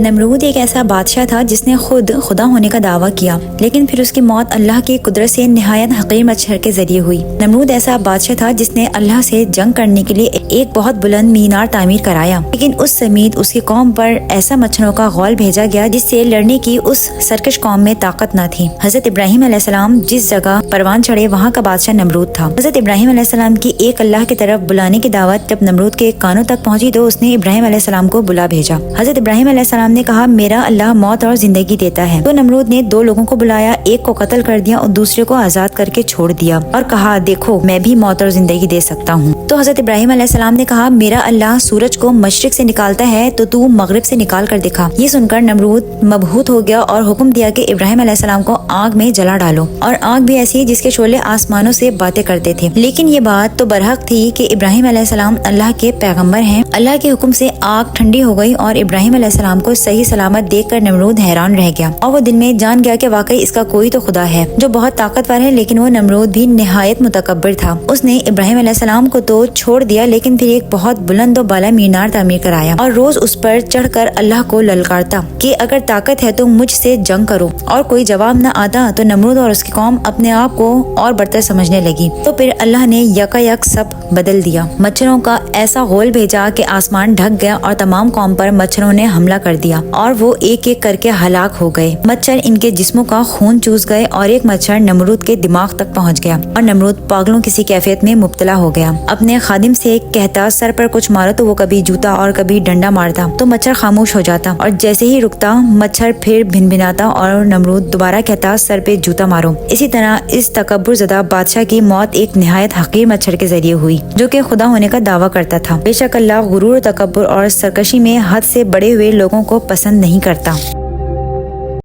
نمرود ایک ایسا بادشاہ تھا جس نے خود خدا ہونے کا دعویٰ کیا، لیکن پھر اس کی موت اللہ کی قدرت سے نہایت حقیر مچھر کے ذریعے ہوئی۔ نمرود ایسا بادشاہ تھا جس نے اللہ سے جنگ کرنے کے لیے ایک بہت بلند مینار تعمیر کرایا، لیکن اس سمیت اس کی قوم پر ایسا مچھروں کا غول بھیجا گیا جس سے لڑنے کی اس سرکش قوم میں طاقت نہ تھی۔ حضرت ابراہیم علیہ السلام جس جگہ پروان چڑھے وہاں کا بادشاہ نمرود تھا۔ حضرت ابراہیم علیہ السلام کی ایک اللہ کی طرف بلانے کی دعوت جب نمرود کے کانوں تک پہنچی تو اس نے ابراہیم علیہ السلام کو بلا بھیجا۔ حضرت ابراہیم علیہ السلام نے کہا، میرا اللہ موت اور زندگی دیتا ہے۔ تو نمرود نے دو لوگوں کو بلایا، ایک کو قتل کر دیا اور دوسرے کو آزاد کر کے چھوڑ دیا، اور کہا، دیکھو میں بھی موت اور زندگی دے سکتا ہوں۔ تو حضرت ابراہیم علیہ السلام نے کہا، میرا اللہ سورج کو مشرق سے نکالتا ہے تو مغرب سے نکال کر دکھا۔ یہ سن کر نمرود مبہوت ہو گیا اور حکم دیا کہ ابراہیم علیہ السلام کو آگ میں جلا ڈالو، اور آگ بھی ایسی جس کے شعلے آسمانوں سے باتیں کرتے تھے۔ لیکن یہ بات تو برحق تھی کہ ابراہیم علیہ السلام اللہ کے پیغمبر ہیں۔ اللہ کے حکم سے آگ ٹھنڈی ہو گئی اور ابراہیم علیہ السلام کو صحیح سلامت دیکھ کر نمرود حیران رہ گیا، اور وہ دل میں جان گیا کہ واقعی اس کا کوئی تو خدا ہے جو بہت طاقتور ہے۔ لیکن وہ نمرود بھی نہایت متکبر تھا۔ اس نے ابراہیم علیہ السلام کو تو چھوڑ دیا، لیکن پھر ایک بہت بلند و بالا مینار تعمیر کرایا اور روز اس پر چڑھ کر اللہ کو للکارتا کہ اگر طاقت ہے تو مجھ سے جنگ کرو، اور کوئی جواب نہ آتا تو نمرود اور اس کی قوم اپنے آپ کو اور برتر سمجھنے لگی۔ تو پھر اللہ نے یکایک سب بدل دیا، مچھروں کا ایسا غول بھیجا کہ آسمان ڈھک گیا اور تمام قوم پر مچھروں نے حملہ کر دیا، اور وہ ایک ایک کر کے ہلاک ہو گئے۔ مچھر ان کے جسموں کا خون چوس گئے، اور ایک مچھر نمرود کے دماغ تک پہنچ گیا، اور نمرود پاگلوں کسی کیفیت میں مبتلا ہو گیا۔ اپنے خادم سے کہتا، سر پر کچھ مارو، تو وہ کبھی جوتا اور کبھی ڈنڈا مارتا تو مچھر خاموش ہو جاتا، اور جیسے ہی رکتا مچھر پھر بھنبھناتا اور نمرود دوبارہ کہتا، سر پہ جوتا مارو۔ اسی طرح اس تکبر زدہ بادشاہ کی موت ایک نہایت حقیر مچھر کے ذریعے ہوئی جو کہ خدا ہونے کا دعویٰ کرتا تھا۔ بے شک اللہ غرور و تکبر اور سرکشی میں حد سے بڑے ہوئے لوگوں کو پسند نہیں کرتا۔